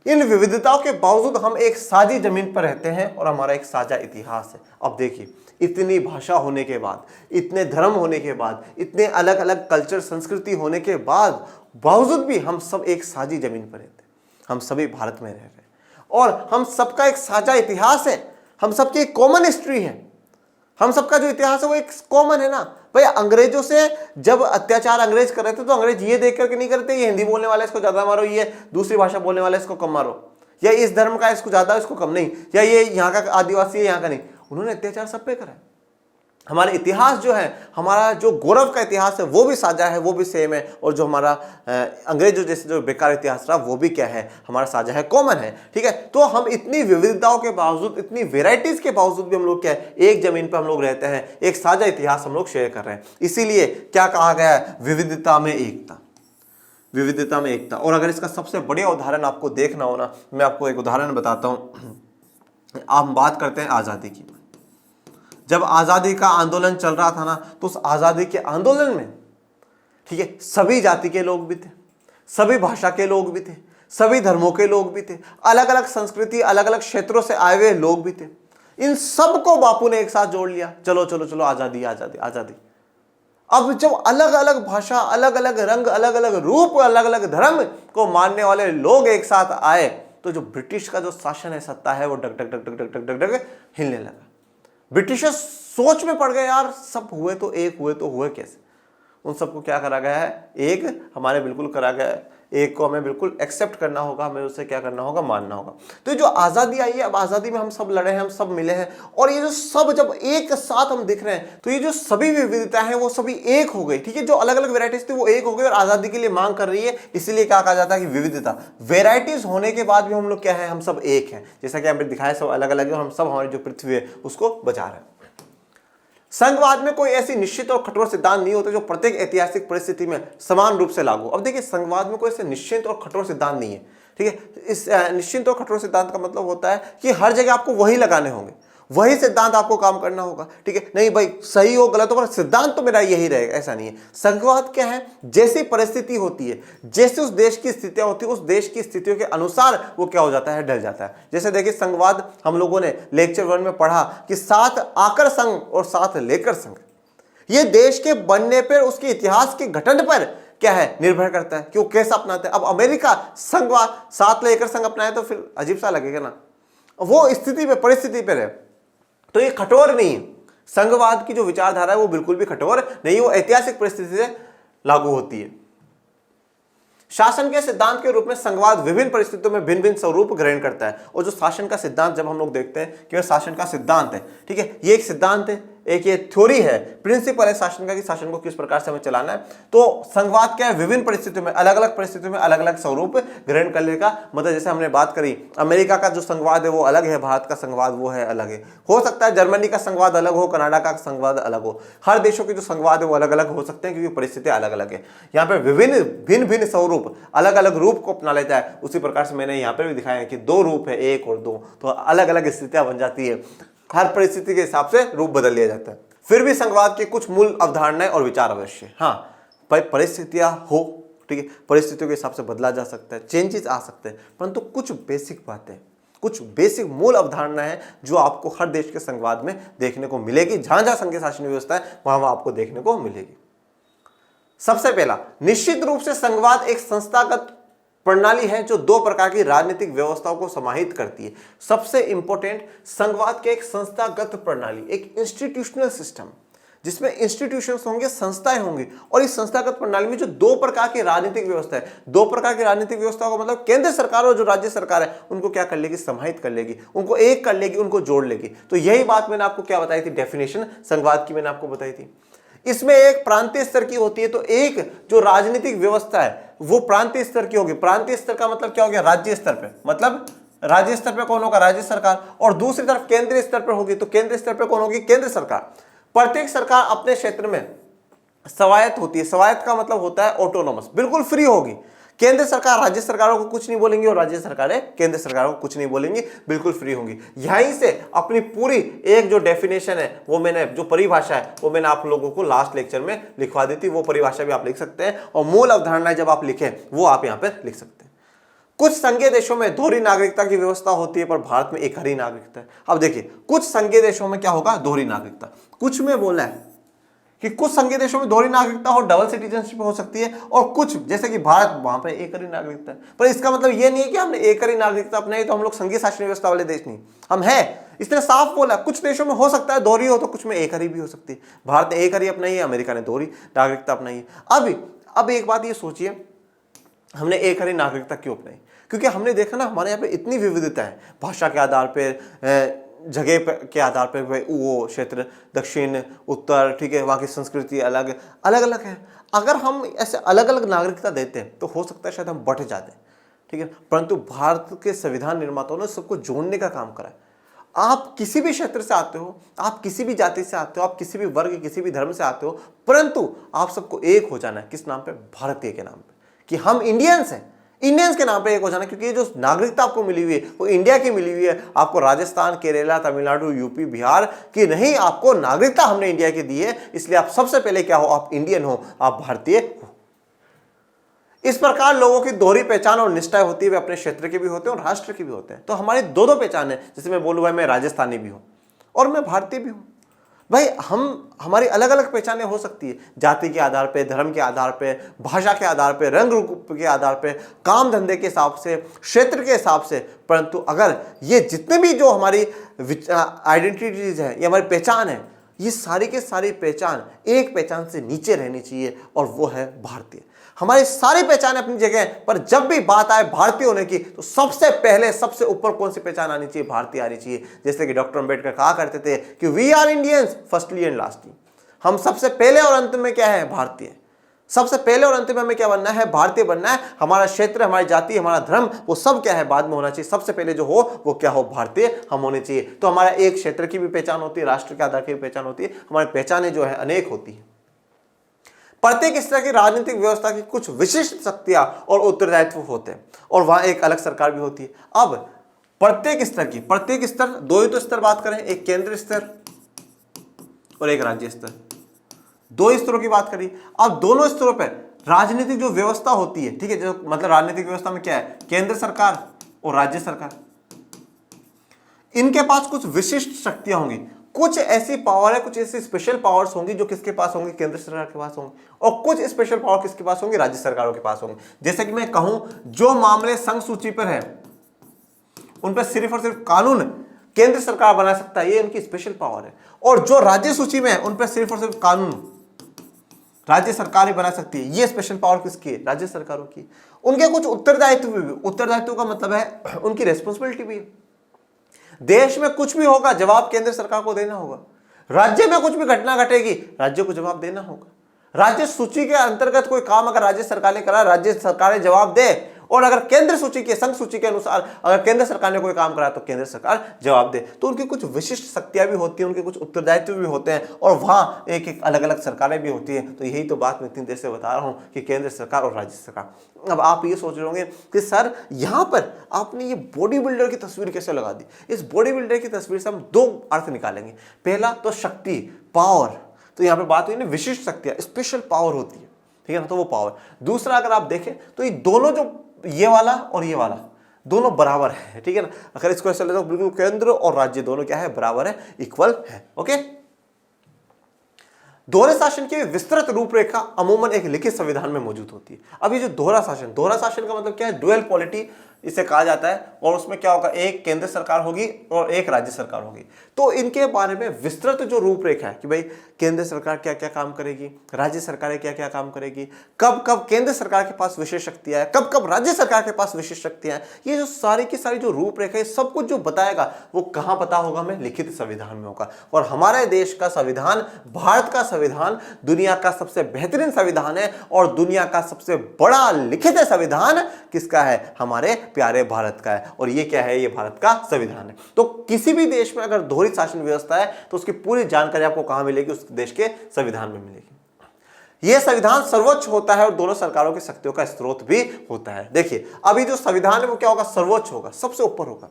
इन विविधताओं के बावजूद हम एक साझी जमीन पर रहते हैं और हमारा एक साझा इतिहास है। अब देखिए, इतनी भाषा होने के बाद, इतने धर्म होने के बाद, इतने अलग अलग कल्चर, संस्कृति होने के बाद बावजूद भी हम सब एक साझी जमीन पर रहते हैं। हम सभी भारत में रह रहे हैं और हम सबका एक साझा इतिहास है, हम सबकी एक कॉमन हिस्ट्री है। हम सबका जो इतिहास है वो एक कॉमन है ना भाई। अंग्रेजों से जब अत्याचार अंग्रेज कर रहे थे तो अंग्रेज ये देख करके नहीं करते ये हिंदी बोलने वाले इसको ज्यादा मारो, ये दूसरी भाषा बोलने वाले इसको कम मारो, या इस धर्म का इसको ज्यादा इसको कम नहीं, या ये यहाँ का आदिवासी है यहाँ का नहीं। उन्होंने अत्याचार सब पे करा है। हमारा इतिहास जो है, हमारा जो गौरव का इतिहास है वो भी साझा है, वो भी सेम है। और जो हमारा अंग्रेजों जैसे जो बेकार इतिहास रहा वो भी क्या है, हमारा साझा है, कॉमन है। ठीक है, तो हम इतनी विविधताओं के बावजूद, इतनी वेराइटीज के बावजूद भी हम लोग क्या है, एक जमीन पर हम लोग रहते हैं, एक साझा इतिहास हम लोग शेयर कर रहे हैं। इसीलिए क्या कहा गया है, विविधता में एकता, विविधता में एकता। और अगर इसका सबसे बढ़िया उदाहरण आपको देखना हो ना, मैं आपको एक उदाहरण बताता हूं। आप बात करते हैं आजादी की। जब आजादी का आंदोलन चल रहा था ना, तो उस आजादी के आंदोलन में, ठीक है, सभी जाति के लोग भी थे, सभी भाषा के लोग भी थे, सभी धर्मों के लोग भी थे, अलग अलग संस्कृति, अलग अलग क्षेत्रों से आए हुए लोग भी थे। इन सबको बापू ने एक साथ जोड़ लिया, चलो चलो चलो, आजादी आजादी आजादी। अब जब अलग अलग भाषा, अलग अलग रंग, अलग अलग रूप, अलग अलग धर्म को मानने वाले लोग एक साथ आए, तो जो ब्रिटिश का जो शासन है, सत्ता है, वो डग डग डग डग डग डग डग हिलने लगा। ब्रिटिशर्स सोच में पड़ गए, यार सब हुए तो एक, हुए तो हुए कैसे। उन सबको क्या करा गया है, एक हमारे बिल्कुल करा गया है, एक को हमें बिल्कुल एक्सेप्ट करना होगा, हमें उसे क्या करना होगा, मानना होगा। तो जो आज़ादी आई है, अब आज़ादी में हम सब लड़े हैं, हम सब मिले हैं, और ये जो सब जब एक साथ हम दिख रहे हैं, तो ये जो सभी विविधता है वो सभी एक हो गई। ठीक है, जो अलग अलग वेराइटीज थी वो एक हो गई और आज़ादी के लिए मांग कर रही है। इसीलिए क्या कहा जाता है कि विविधता, वेराइटीज होने के बाद भी हम लोग क्या है, हम सब एक हैं। जैसा कि हमें दिखाया, सब अलग अलग है और हम सब हमारी जो पृथ्वी है उसको बचा रहे हैं। संघवाद में कोई ऐसी निश्चित और कठोर सिद्धांत नहीं होते जो प्रत्येक ऐतिहासिक परिस्थिति में समान रूप से लागू। अब देखिए, संघवाद में कोई ऐसे निश्चित और कठोर सिद्धांत नहीं है। ठीक है, इस निश्चित और कठोर सिद्धांत का मतलब होता है कि हर जगह आपको वही लगाने होंगे, वही सिद्धांत आपको काम करना होगा। ठीक है, नहीं भाई सही हो गलत हो पर सिद्धांत तो मेरा यही रहेगा, ऐसा नहीं है। संघवाद क्या है, जैसी परिस्थिति होती है, जैसे उस देश की स्थितियां होती है, उस देश की स्थितियों के अनुसार वो क्या हो जाता है, ढल जाता है। जैसे देखिए संघवाद हम लोगों ने लेक्चर 1 में पढ़ा कि साथ आकर संघ और साथ लेकर संघ, ये देश के बनने पर, उसके इतिहास के गठन पर क्या है, निर्भर करता है कि वो कैसा अपनाते हैं। अब अमेरिका संघवाद साथ लेकर संघ अपनाए तो फिर अजीब सा लगेगा ना, वो स्थिति पे परिस्थिति पर है, तो ये कठोर नहीं है। संघवाद की जो विचारधारा है वो बिल्कुल भी कठोर नहीं, वो ऐतिहासिक परिस्थिति से लागू होती है। शासन के सिद्धांत के रूप में संघवाद विभिन्न परिस्थितियों में भिन्न भिन्न स्वरूप ग्रहण करता है। और जो शासन का सिद्धांत जब हम लोग देखते हैं कि वह शासन का सिद्धांत है, ठीक है, ये एक सिद्धांत है, एक ये थ्योरी है, प्रिंसिपल है शासन का कि शासन को किस प्रकार से हमें चलाना है। तो संघवाद क्या है, विभिन्न परिस्थितियों में, अलग अलग परिस्थितियों में अलग अलग स्वरूप ग्रहण करने का मतलब, जैसे हमने बात करी अमेरिका का जो संघवाद है वो अलग है, भारत का संघवाद वो है अलग है। हो सकता है जर्मनी का संघवाद अलग हो, कनाडा का संघवाद अलग हो, हर देशों के जो संघवाद है वो अलग अलग हो सकते हैं क्योंकि परिस्थितियां अलग अलग है। यहाँ पे विभिन्न भिन्न भिन्न स्वरूप अलग अलग रूप को अपना लेता है। उसी प्रकार से मैंने यहाँ पर भी दिखाया है कि 2 रूप है, 1 और 2, तो अलग अलग स्थितियां बन जाती है, हर परिस्थिति के हिसाब से रूप बदल लिया जाता है। फिर भी संघवाद के कुछ मूल अवधारणाएं और विचार अवश्य, हाँ भाई परिस्थितियां हो, ठीक है, परिस्थितियों के हिसाब से बदला जा सकता है, चेंजेस आ सकते हैं, परंतु कुछ बेसिक बातें, कुछ बेसिक मूल अवधारणाएं हैं जो आपको हर देश के संघवाद में देखने को मिलेगी। जहां जहां संघीय शासन व्यवस्था है वहां आपको देखने को मिलेगी। सबसे पहला, निश्चित रूप से संघवाद एक संस्थागत प्रणाली है जो 2 प्रकार की राजनीतिक व्यवस्थाओं को समाहित करती है। सबसे इंपॉर्टेंट, संघवाद के एक संस्थागत प्रणाली, एक इंस्टीट्यूशनल सिस्टम, जिसमें इंस्टीट्यूशंस होंगे, संस्थाएं होंगी, और इस संस्थागत प्रणाली में जो 2 प्रकार की राजनीतिक व्यवस्था है, 2 प्रकार की राजनीतिक व्यवस्था का मतलब केंद्र सरकार और जो राज्य सरकार है उनको क्या कर लेगी, समाहित कर लेगी, उनको एक कर लेगी, उनको जोड़ लेगी। तो यही बात मैंने आपको क्या बताई थी, डेफिनेशन संघवाद की मैंने आपको बताई थी। इसमें एक प्रांतीय स्तर की होती है, तो एक जो राजनीतिक व्यवस्था है वो प्रांतीय स्तर की होगी। प्रांतीय स्तर का मतलब क्या हो गया, राज्य स्तर पे, मतलब राज्य स्तर पे कौन होगा, राज्य सरकार, और दूसरी तरफ केंद्रीय स्तर पर होगी, तो केंद्रीय स्तर पे कौन होगी, केंद्र सरकार। प्रत्येक सरकार अपने क्षेत्र में स्वायत्त होती है। स्वायत्त का मतलब होता है ऑटोनोमस, बिल्कुल फ्री होगी। केंद्र सरकार राज्य सरकारों को कुछ नहीं बोलेंगी और राज्य सरकारें केंद्र सरकारों को कुछ नहीं बोलेंगी, बिल्कुल फ्री होंगी। यहीं से अपनी पूरी एक जो डेफिनेशन है, वो मैंने जो परिभाषा है वो मैंने आप लोगों को लास्ट लेक्चर में लिखवा दी थी, वो परिभाषा भी आप लिख सकते हैं, और मूल अवधारणाएं जब आप लिखें वो आप यहाँ पे लिख सकते हैं। कुछ संघीय देशों में दोहरी नागरिकता की व्यवस्था होती है, पर भारत में एक ही नागरिकता है। अब देखिए कुछ संघीय देशों में क्या होगा, दोहरी नागरिकता। कुछ में बोला है कि कुछ संघीय देशों में दोहरी नागरिकता हो, डबल सिटीजनशिप हो सकती है, और कुछ जैसे कि भारत, वहां पर एक ही नागरिकता है। पर इसका मतलब ये नहीं है कि हमने एक ही नागरिकता अपनाई तो हम लोग संघीय शासन व्यवस्था वाले देश नहीं, हम हैं। इसने साफ बोला कुछ देशों में हो सकता है दोहरी हो, तो कुछ में एक ही भी हो सकती है। भारत ने एक ही अपनाई है, अमेरिका ने दोहरी नागरिकता अपनाई है। अब एक बात ये सोचिए, हमने एक ही नागरिकता क्यों अपनाई? क्योंकि हमने देखा ना हमारे यहाँ पे इतनी विविधता है, भाषा के आधार पर, जगह के आधार पर, वो क्षेत्र दक्षिण उत्तर, ठीक है, वहाँ की संस्कृति अलग अलग है। अगर हम ऐसे अलग अलग नागरिकता देते हैं तो हो सकता है शायद हम बट जाते हैं, ठीक है, परंतु भारत के संविधान निर्माताओं ने सबको जोड़ने का काम करा है। आप किसी भी क्षेत्र से आते हो, आप किसी भी जाति से आते हो, आप किसी भी वर्ग, किसी भी धर्म से आते हो, परंतु आप सबको एक हो जाना है। किस नाम पे? भारतीय के नाम पे, कि हम इंडियंस हैं। इंडियंस के नाम पे एक हो जाना, क्योंकि ये जो नागरिकता आपको मिली हुई है वो इंडिया की मिली हुई है। आपको राजस्थान, केरला, तमिलनाडु, यूपी, बिहार की नहीं, आपको नागरिकता हमने इंडिया की दी है। इसलिए आप सबसे पहले क्या हो, आप इंडियन हो, आप भारतीय हो। इस प्रकार लोगों की दोहरी पहचान और निष्ठा होती है, वे अपने क्षेत्र के भी होते हैं और राष्ट्र के भी होते हैं। तो हमारी 2 पहचान है। जैसे मैं बोलूँ भाई मैं राजस्थानी भी हूँ और मैं भारतीय भी हूँ, भाई हमारी अलग अलग पहचानें हो सकती है, जाति के आधार पे, धर्म के आधार पे, भाषा के आधार पे, रंग रूप के आधार पे, काम धंधे के हिसाब से, क्षेत्र के हिसाब से, परंतु अगर ये जितने भी जो हमारी आइडेंटिटीज है, ये हमारी पहचान है, ये सारी के सारी पहचान एक पहचान से नीचे रहनी चाहिए, और वो है भारतीय। हमारी सारी पहचान अपनी जगह, पर जब भी बात आए भारतीय होने की तो सबसे पहले सबसे ऊपर कौन सी पहचान आनी चाहिए? भारतीय आनी चाहिए। जैसे कि डॉक्टर अंबेडकर कहा करते थे कि we are Indians firstly and lastly, हम सबसे पहले और अंत में क्या है? भारतीय। सबसे पहले और अंत में हमें क्या बनना है? भारतीय बनना है। हमारा क्षेत्र, हमारी जाति, हमारा धर्म, वो सब क्या है? बाद में होना चाहिए। सबसे पहले जो हो वो क्या हो? भारतीय हम होने चाहिए। तो हमारा एक क्षेत्र की भी पहचान होती है, राष्ट्र के आधार की भी पहचान होती है, हमारी पहचानें जो है अनेक होती है। प्रत्येक इस तरह की राजनीतिक व्यवस्था की कुछ विशिष्ट शक्तियां और उत्तरदायित्व होते हैं, और वहां एक अलग सरकार भी होती है। अब प्रत्येक स्तर की, प्रत्येक स्तर, दो ही तो स्तर बात करें, एक केंद्र स्तर और एक राज्य स्तर, दो स्तरों की बात करी। अब दोनों स्तरों पर राजनीतिक जो व्यवस्था होती है, ठीक है, जो मतलब राजनीतिक व्यवस्था में क्या है, केंद्र सरकार और राज्य सरकार, इनके पास कुछ विशिष्ट शक्तियां होंगी, कुछ ऐसी पावर है, कुछ ऐसी स्पेशल पावर्स होंगी जो किसके पास होंगी, केंद्र सरकार के पास होंगी, और कुछ स्पेशल पावर किसके पास होंगी, राज्य सरकारों के पास होंगी। जैसे कि मैं कहूं, जो मामले संघ सूची पर है उन पर सिर्फ और सिर्फ कानून केंद्र सरकार बना सकता है, ये उनकी स्पेशल पावर है, और जो राज्य सूची में है उन पर सिर्फ और सिर्फ कानून राज्य सरकार ही बना सकती है, ये स्पेशल पावर किसकी है, राज्य सरकारों की। उनके कुछ उत्तरदायित्व भी, उत्तरदायित्व का मतलब है उनकी रेस्पॉन्सिबिलिटी भी है। देश में कुछ भी होगा जवाब केंद्र सरकार को देना होगा, राज्य में कुछ भी घटना घटेगी राज्य को जवाब देना होगा। राज्य सूची के अंतर्गत कोई काम अगर राज्य सरकार ने करा, राज्य सरकार जवाब दे, और अगर केंद्र सूची के, संघ सूची के अनुसार अगर केंद्र सरकार ने कोई काम करा तो केंद्र सरकार जवाब दे। तो उनकी कुछ विशिष्ट शक्तियां भी होती हैं, उनके कुछ उत्तरदायित्व भी होते हैं, और वहां एक एक अलग अलग सरकारें भी होती हैं। तो यही तो बात मैं इतनी देर से बता रहा हूं कि केंद्र सरकार और राज्य सरकार। अब आप ये सोच रहे होंगे कि सर यहां पर आपने ये बॉडी बिल्डर की तस्वीर कैसे लगा दी। इस बॉडी बिल्डर की तस्वीर से हम दो अर्थ निकालेंगे। पहला तो शक्ति, पावर, तो यहां पर बात हुई ना विशिष्ट शक्तियां, स्पेशल पावर होती है, ठीक है ना, तो वो पावर। दूसरा अगर आप देखें तो ये दोनों, जो ये वाला और ये वाला, दोनों बराबर है, ठीक है ना। अगर इसको ऐसा लेते हो बिल्कुल केंद्र और राज्य दोनों क्या है, बराबर है, इक्वल है। ओके, दोहरे शासन की विस्तृत रूपरेखा अमूमन एक लिखित संविधान में मौजूद होती है। अब ये जो दोहरा शासन, दोहरा शासन का मतलब क्या है, डुअल पॉलिटी इसे कहा जाता है, और उसमें क्या होगा, एक केंद्र सरकार होगी और एक राज्य सरकार होगी। तो इनके बारे में विस्तृत जो रूपरेखा है कि भाई केंद्र सरकार क्या क्या काम करेगी, राज्य सरकार क्या क्या काम करेगी, कब कब केंद्र सरकार के पास विशेष शक्तियां है, कब कब राज्य सरकार के पास विशेष शक्तियां हैं, ये जो सारी की सारी जो रूपरेखा है, सब कुछ जो बताएगा वो कहां पता होगा, हमें लिखित संविधान में होगा। और हमारे देश का संविधान, भारत का संविधान दुनिया का सबसे बेहतरीन संविधान है, और दुनिया का सबसे बड़ा लिखित संविधान किसका है, हमारे प्यारे भारत का है। और ये क्या है, ये भारत का संविधान है। तो किसी भी देश में अगर दोहरी शासन व्यवस्था है तो उसकी पूरी जानकारी आपको कहां मिलेगी, उस देश के संविधान में मिलेगी। यह संविधान सर्वोच्च होता है और दोनों सरकारों की शक्तियों का स्रोत भी होता है। देखिए अभी जो संविधान है वो क्या होगा, सर्वोच्च होगा, सबसे ऊपर होगा।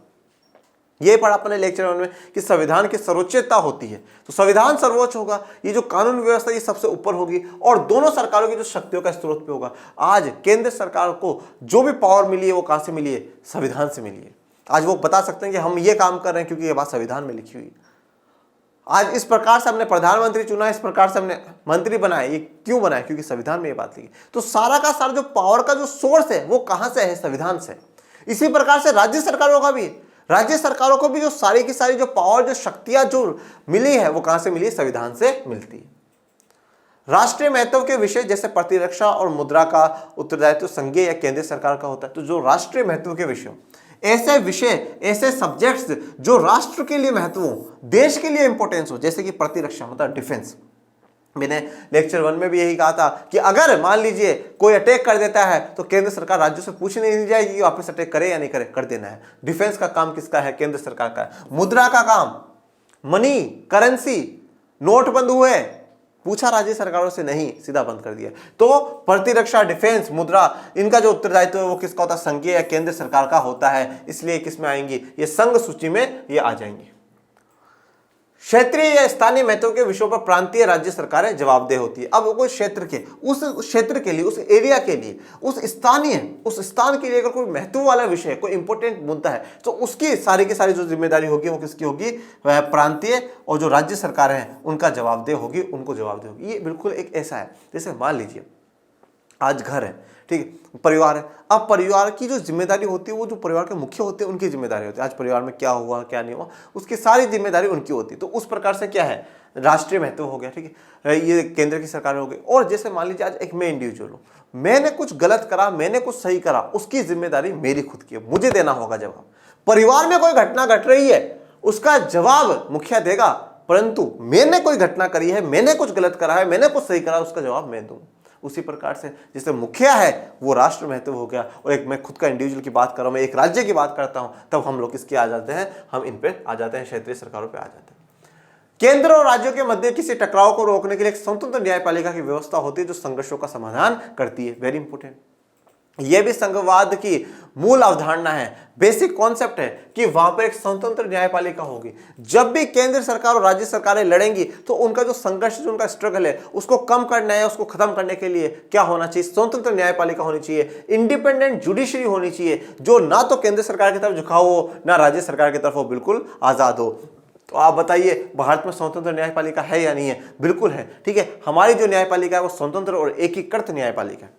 ये पढ़ा अपने लेक्चर में कि संविधान की सर्वोच्चता होती है, तो संविधान सर्वोच्च होगा, ये जो कानून व्यवस्था ये सबसे ऊपर होगी, और दोनों सरकारों की जो शक्तियों का स्रोत पे होगा। आज केंद्र सरकार को जो भी पावर मिली है वो कहां से मिली है, संविधान से मिली है। आज वो बता सकते हैं कि हम ये काम कर रहे हैं क्योंकि ये बात संविधान में लिखी हुई है। आज इस प्रकार से हमने प्रधानमंत्री चुना, इस प्रकार से हमने मंत्री बनाए, ये क्यों बनाए, क्योंकि संविधान में ये बात लिखी। तो सारा का सारा जो पावर का जो सोर्स है वो कहां से है, संविधान से। इसी प्रकार से राज्य सरकारों का भी, राज्य सरकारों को भी जो सारी की सारी जो पावर, जो शक्तियां जो मिली है वो कहां से मिली है, संविधान से मिलती है। राष्ट्रीय महत्व के विषय जैसे प्रतिरक्षा और मुद्रा का उत्तरदायित्व संघीय या केंद्रीय सरकार का होता है। तो जो राष्ट्रीय महत्व के विषय, ऐसे विषय, ऐसे सब्जेक्ट्स जो राष्ट्र के लिए महत्व हो, देश के लिए इंपॉर्टेंस हो, जैसे कि प्रतिरक्षा मतलब डिफेंस। मैंने लेक्चर 1 में भी यही कहा था कि अगर मान लीजिए कोई अटैक कर देता है तो केंद्र सरकार राज्यों से पूछने नहीं जाएगी कि वापस अटैक करे या नहीं करे, कर देना है। डिफेंस का काम किसका है, केंद्र सरकार का है। मुद्रा का काम, मनी, करेंसी, नोट बंद हुए, पूछा राज्य सरकारों से नहीं, सीधा बंद कर दिया। तो प्रतिरक्षा, डिफेंस, मुद्रा, इनका जो उत्तरदायित्व है वो किसका होता है, संघीय या केंद्र सरकार का होता है। इसलिए किस में आएंगी, ये संघ सूची में ये आ जाएंगी। क्षेत्रीय या स्थानीय महत्व के विषयों पर प्रांतीय राज्य सरकारें जवाबदेह होती है। अब कोई क्षेत्र के, उस क्षेत्र के लिए, उस एरिया के लिए, उस स्थान के लिए अगर कोई महत्व वाला विषय, कोई इंपॉर्टेंट मुद्दा है तो उसकी सारी की सारी जो जिम्मेदारी होगी वो किसकी होगी, वह प्रांतीय और जो राज्य सरकारें हैं उनका जवाबदेह होगी, उनको जवाबदेह होगी। ये बिल्कुल एक ऐसा है जैसे मान लीजिए आज घर है, ठीक है, परिवार है। अब परिवार की जो जिम्मेदारी होती है वो जो परिवार के मुखिया होते हैं उनकी जिम्मेदारी होती है। आज परिवार में क्या हुआ क्या नहीं हुआ उसकी सारी जिम्मेदारी उनकी होती है। तो उस प्रकार से क्या है, राष्ट्रीय महत्व हो गया, ठीक है, ये केंद्र की सरकार हो गई। और जैसे मान लीजिए आज एक मैं इंडिविजुअल हूँ, मैंने कुछ गलत करा, मैंने कुछ सही करा, उसकी जिम्मेदारी मेरी खुद की है, मुझे देना होगा जवाब। परिवार में कोई घटना घट रही है उसका जवाब मुखिया देगा, परंतु मैंने कोई घटना करी है, मैंने कुछ गलत करा है, मैंने कुछ सही करा, उसका जवाब मैं दूंगा। उसी प्रकार से जैसे मुखिया है वो राष्ट्र महत्व हो गया, और एक मैं खुद का इंडिविजुअल की बात कर रहा हूं, मैं एक राज्य की बात करता हूं, तब हम लोग किसके आ जाते हैं, हम इन पे आ जाते हैं, क्षेत्रीय सरकारों पे आ जाते हैं। केंद्र और राज्यों के मध्य किसी टकराव को रोकने के लिए एक स्वतंत्र न्यायपालिका की व्यवस्था होती है जो संघर्षों का समाधान करती है। Very important. यह भी संघवाद की मूल अवधारणा है, बेसिक कॉन्सेप्ट है कि वहां पर एक स्वतंत्र न्यायपालिका होगी। जब भी केंद्र सरकार और राज्य सरकारें लड़ेंगी तो उनका जो संघर्ष, जो उनका स्ट्रगल है, उसको कम करना है, उसको खत्म करने के लिए क्या होना चाहिए? स्वतंत्र न्यायपालिका होनी चाहिए, इंडिपेंडेंट जुडिशरी होनी चाहिए, जो ना तो केंद्र सरकार की तरफ झुकाव हो ना राज्य सरकार की तरफ हो, बिल्कुल आजाद हो। तो आप बताइए भारत में स्वतंत्र न्यायपालिका है या नहीं है? बिल्कुल है। ठीक है, हमारी जो न्यायपालिका है वो स्वतंत्र और एकीकृत न्यायपालिका है।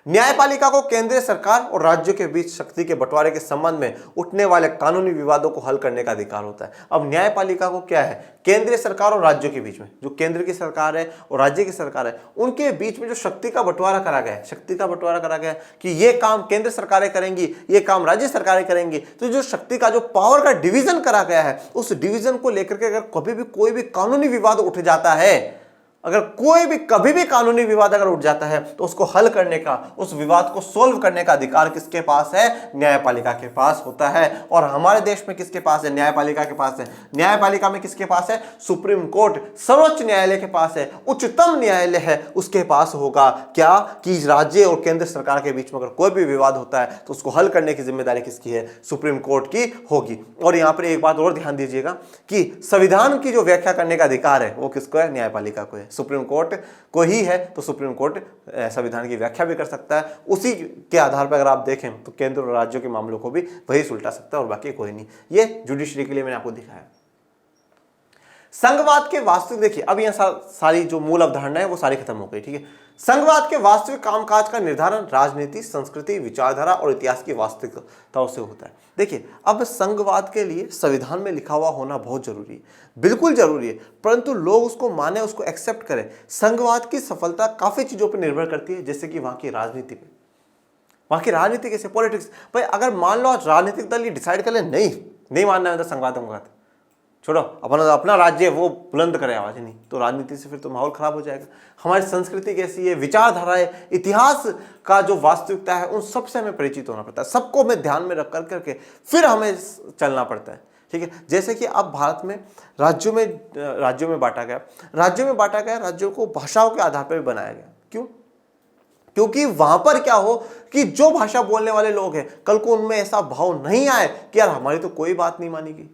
न्यायपालिका को केंद्रीय सरकार और राज्यों के बीच शक्ति के बंटवारे के संबंध में उठने वाले कानूनी विवादों को हल करने का अधिकार होता है। अब न्यायपालिका को क्या है? केंद्रीय सरकार और राज्यों के बीच में, जो केंद्र की सरकार है और राज्य की सरकार है, उनके बीच में जो शक्ति का बंटवारा करा गया है, शक्ति का बंटवारा करा गया है कि ये काम केंद्र सरकारें करेंगी, ये काम राज्य सरकारें करेंगी। तो जो शक्ति का, जो पावर का डिवीजन करा गया है, उस डिवीजन को लेकर के अगर कभी भी कोई भी कानूनी विवाद उठ जाता है, अगर कोई भी कभी भी कानूनी विवाद अगर उठ जाता है, तो उसको हल करने का, उस विवाद को सोल्व करने का अधिकार किसके पास है? न्यायपालिका के पास होता है। और हमारे देश में किसके पास है? न्यायपालिका के पास है। न्यायपालिका में किसके पास है? सुप्रीम कोर्ट, सर्वोच्च न्यायालय के पास है, उच्चतम न्यायालय है, उसके पास होगा। क्या कि राज्य और केंद्र सरकार के बीच में अगर कोई भी विवाद होता है तो उसको हल करने की जिम्मेदारी किसकी है? सुप्रीम कोर्ट की होगी। और यहां पर एक बात और ध्यान दीजिएगा कि संविधान की जो व्याख्या करने का अधिकार है वो किसको है? न्यायपालिका को है। सुप्रीम कोर्ट को ही है, तो सुप्रीम कोर्ट संविधान की व्याख्या भी कर सकता है। उसी के आधार पर अगर आप देखें तो केंद्र और राज्यों के मामलों को भी वही सुलटा सकता है और बाकी कोई नहीं। ये जुडिशरी के लिए मैंने आपको दिखाया। संघवाद के वास्तविक, देखिए अब यहां सारी जो मूल अवधारणा है वो सारी खत्म हो गई। ठीक है, संघवाद के वास्तविक कामकाज का निर्धारण राजनीति, संस्कृति, विचारधारा और इतिहास की वास्तविकताओं से होता है। देखिए अब संघवाद के लिए संविधान में लिखा हुआ होना बहुत जरूरी है, बिल्कुल जरूरी है, परंतु लोग उसको माने, उसको एक्सेप्ट करें। संघवाद की सफलता काफी चीजों पर निर्भर करती है, जैसे कि वहां की राजनीति पे, वहां की राजनीति कैसे, पॉलिटिक्स। भाई अगर मान लो आज राजनीतिक दल ये डिसाइड कर ले नहीं मानना है तो संघवाद छोड़ो, अपना राज्य वो बुलंद करे आवाज, नहीं तो राजनीति से फिर तो माहौल खराब हो जाएगा। हमारी संस्कृति कैसी है, विचारधारा है, इतिहास का जो वास्तविकता है, उन सबसे हमें परिचित होना पड़ता है। सबको हमें ध्यान में रख करके फिर हमें चलना पड़ता है। ठीक है, जैसे कि अब भारत में राज्यों में बांटा गया, राज्यों को भाषाओं के आधार पर भी बनाया गया। क्यों? क्योंकि वहां पर क्या हो कि जो भाषा बोलने वाले लोग हैं, कल को उनमें ऐसा भाव नहीं आए कि यार हमारी तो कोई बात नहीं मानी गई।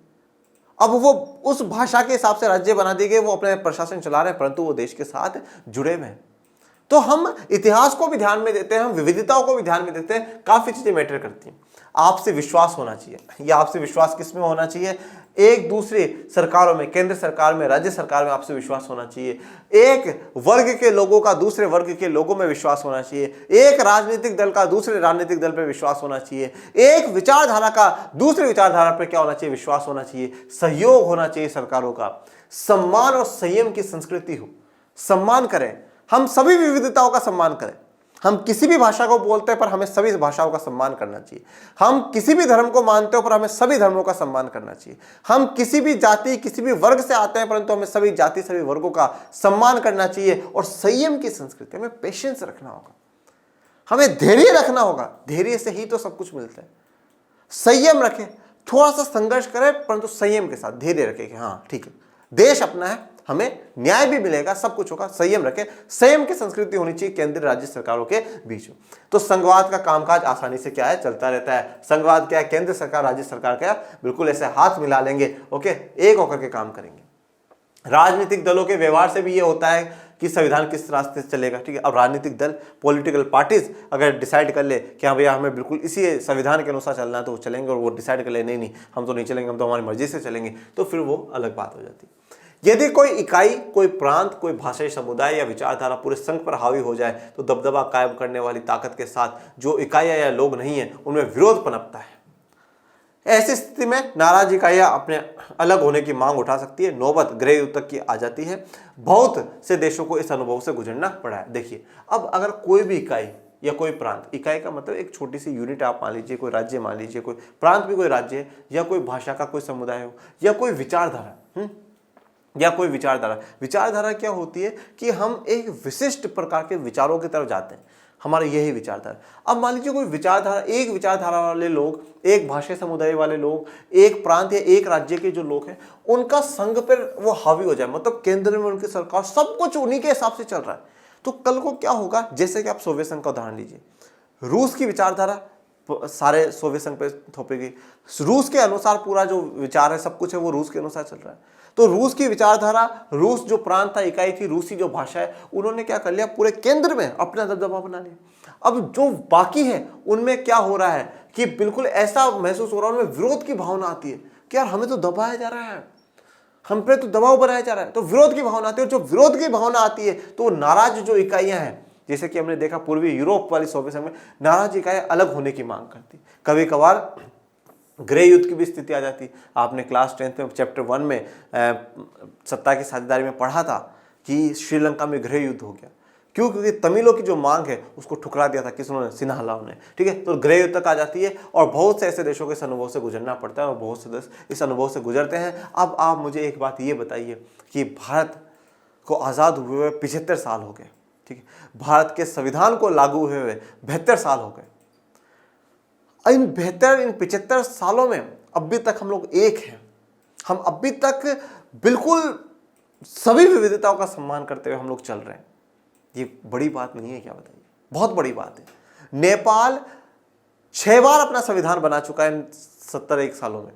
अब वो उस भाषा के हिसाब से राज्य बना दिए गए, वो अपने प्रशासन चला रहे हैं, परंतु वो देश के साथ जुड़े हुए हैं। तो हम इतिहास को भी ध्यान में देते हैं, हम विविधताओं को भी ध्यान में देते हैं, काफी चीजें मैटर करती हैं। आपसे विश्वास होना चाहिए। या आपसे विश्वास किस में होना चाहिए? एक दूसरे सरकारों में, केंद्र सरकार में, राज्य सरकार में आपसे विश्वास होना चाहिए। एक वर्ग के लोगों का दूसरे वर्ग के लोगों में विश्वास होना चाहिए। एक राजनीतिक दल का दूसरे राजनीतिक दल पर विश्वास होना चाहिए। एक विचारधारा का दूसरे विचारधारा पर क्या होना चाहिए? विश्वास होना चाहिए। सहयोग होना चाहिए सरकारों का। सम्मान और संयम की संस्कृति हो, सम्मान करें, हम सभी विविधताओं का सम्मान करें। हम किसी भी भाषा को बोलते हैं पर हमें सभी भाषाओं का सम्मान करना चाहिए। हम किसी भी धर्म को मानते हो पर हमें सभी धर्मों का सम्मान करना चाहिए। हम किसी भी जाति, किसी भी वर्ग से आते हैं, परंतु हमें सभी जाति, सभी वर्गों का सम्मान करना चाहिए। और संयम की संस्कृति, हमें पेशेंस रखना होगा, हमें धैर्य रखना होगा। धैर्य से ही तो सब कुछ मिलता है। संयम रखें, थोड़ा सा संघर्ष करें, परंतु संयम के साथ धैर्य रखें कि हाँ ठीक है, देश अपना है, हमें न्याय भी मिलेगा, सब कुछ होगा। संयम रखें, संयम की संस्कृति होनी चाहिए केंद्र राज्य सरकारों के बीच में। तो संघवाद का कामकाज आसानी से क्या है? चलता रहता है। संघवाद क्या है? केंद्र सरकार, राज्य सरकार क्या, बिल्कुल ऐसे हाथ मिला लेंगे, ओके, एक होकर के काम करेंगे। राजनीतिक दलों के व्यवहार से भी ये होता है कि संविधान किस रास्ते से चलेगा। ठीक है, अब राजनीतिक दल, पॉलिटिकल पार्टीज अगर डिसाइड कर ले कि हाँ भैया हमें बिल्कुल इसी संविधान के अनुसार चलना है, तो वो चलेंगे। और वो डिसाइड कर ले नहीं हम तो नहीं चलेंगे, हम तो हमारी मर्जी से चलेंगे, तो फिर वो अलग बात हो जाती है। यदि कोई इकाई, कोई प्रांत, कोई भाषाई समुदाय या विचारधारा पूरे संघ पर हावी हो जाए तो दबदबा कायम करने वाली ताकत के साथ जो इकाइयां या लोग नहीं है उनमें विरोध पनपता है। ऐसी स्थिति में नाराज इकाइयां अपने अलग होने की मांग उठा सकती है, नौबत गृह युद्ध तक की आ जाती है। बहुत से देशों को इस अनुभव से गुजरना पड़ा है। देखिए अब अगर कोई भी इकाई या कोई प्रांत, इकाई का मतलब एक छोटी सी यूनिट आप मान लीजिए, कोई राज्य मान लीजिए, कोई प्रांत भी कोई राज्य है, या कोई भाषा का कोई समुदाय हो, या कोई विचारधारा, या कोई विचारधारा क्या होती है कि हम एक विशिष्ट प्रकार के विचारों की तरफ जाते हैं, हमारा यही विचारधारा। अब मान लीजिए कोई विचारधारा, एक विचारधारा वाले लोग, एक भाषा समुदाय वाले लोग, एक प्रांत या एक राज्य के जो लोग हैं, उनका संघ पर वो हावी हो जाए, मतलब केंद्र में उनकी सरकार, सब कुछ उन्हीं के हिसाब से चल रहा है, तो कल को क्या होगा, जैसे कि आप सोवियत संघ का उदाहरण लीजिए, रूस की विचारधारा सारे सोवियत संघ पे थोपेगी, रूस के अनुसार पूरा जो विचार है सब कुछ है वो रूस के अनुसार चल रहा है। तो रूस की विचारधारा, रूस जो प्रांत था, इकाई थी, रूसी जो भाषा है, उन्होंने क्या कर लिया, पूरे केंद्र में अपना दबदबा बना लिया। अब जो बाकी है उनमें क्या हो रहा है कि बिल्कुल ऐसा महसूस हो रहा है, उनमें विरोध की भावना आती है कि यार हमें तो दबाया जा रहा है, हम पे तो दबाव बनाया जा रहा है, तो विरोध की भावना आती है। और जो विरोध की भावना आती है तो नाराज जो इकाइयां हैं, जैसे कि हमने देखा पूर्वी यूरोप वाली सोवियत संघ में नाराज इकाइयां अलग होने की मांग करती, कभी कभार गृह युद्ध की भी स्थिति आ जाती। आपने क्लास 10th में चैप्टर 1 में सत्ता की साझेदारी में पढ़ा था कि श्रीलंका में गृह युद्ध हो गया। क्यों? क्योंकि तमिलों की जो मांग है उसको ठुकरा दिया था किसने, सिन्हालाओं ने। ठीक है, तो गृह युद्ध तक आ जाती है और बहुत से ऐसे देशों के इस अनुभव से गुजरना पड़ता है और बहुत से देश इस अनुभव से गुजरते हैं। अब आप मुझे एक बात ये बताइए कि भारत को आज़ाद हुए 75 साल हो गए, ठीक है, भारत के संविधान को लागू हुए 72 साल हो गए। इन 75 सालों में अभी तक हम लोग एक हैं, हम अभी तक बिल्कुल सभी विविधताओं का सम्मान करते हुए हम लोग चल रहे हैं। ये बड़ी बात नहीं है क्या, बताइए? बहुत बड़ी बात है। नेपाल 6 बार अपना संविधान बना चुका है इन 71 सालों में।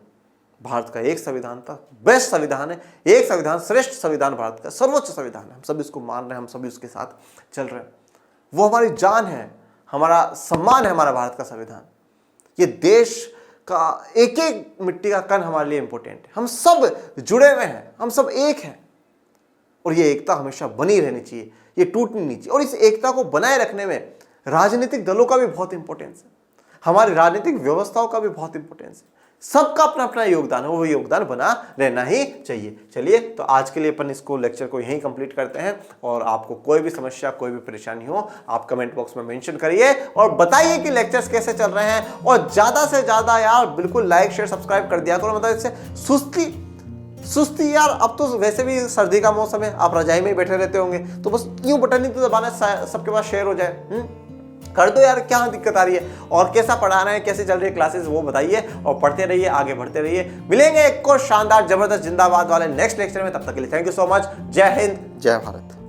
भारत का एक संविधान था, बेस्ट संविधान है, एक संविधान, श्रेष्ठ संविधान, भारत का सर्वोच्च संविधान है। हम सब इसको मान रहे हैं, हम सभी उसके साथ चल रहे हैं। वो हमारी जान है, हमारा सम्मान है, हमारा भारत का संविधान। ये देश का एक एक मिट्टी का कण हमारे लिए इंपॉर्टेंट है। हम सब जुड़े हुए हैं, हम सब एक हैं और ये एकता हमेशा बनी रहनी चाहिए, ये टूटनी नहीं चाहिए। और इस एकता को बनाए रखने में राजनीतिक दलों का भी बहुत इंपॉर्टेंस है, हमारी राजनीतिक व्यवस्थाओं का भी बहुत इंपॉर्टेंस है। सबका अपना अपना योगदान है, वो योगदान बना रहना ही चाहिए। चलिए, तो आज के लिए अपन इसको लेक्चर को यहीं कंप्लीट करते हैं। और आपको कोई भी समस्या, कोई भी परेशानी हो, आप कमेंट बॉक्स में मेंशन करिए और बताइए कि लेक्चर्स कैसे चल रहे हैं। और ज्यादा से ज्यादा यार बिल्कुल लाइक शेयर सब्सक्राइब कर दिया करो, मतलब इससे सुस्ती यार, अब तो वैसे भी सर्दी का मौसम है, आप रजाई में ही बैठे रहते होंगे, तो बस यूं बटन ही तो दबाना, सबके पास शेयर हो जाए। कर दो यार, क्या दिक्कत आ रही है। और कैसा पढ़ा रहे हैं, कैसे चल रही है क्लासेस, वो बताइए और पढ़ते रहिए, आगे बढ़ते रहिए। मिलेंगे एक और शानदार जबरदस्त जिंदाबाद वाले नेक्स्ट लेक्चर में, तब तक के लिए थैंक यू सो मच। जय हिंद, जय भारत।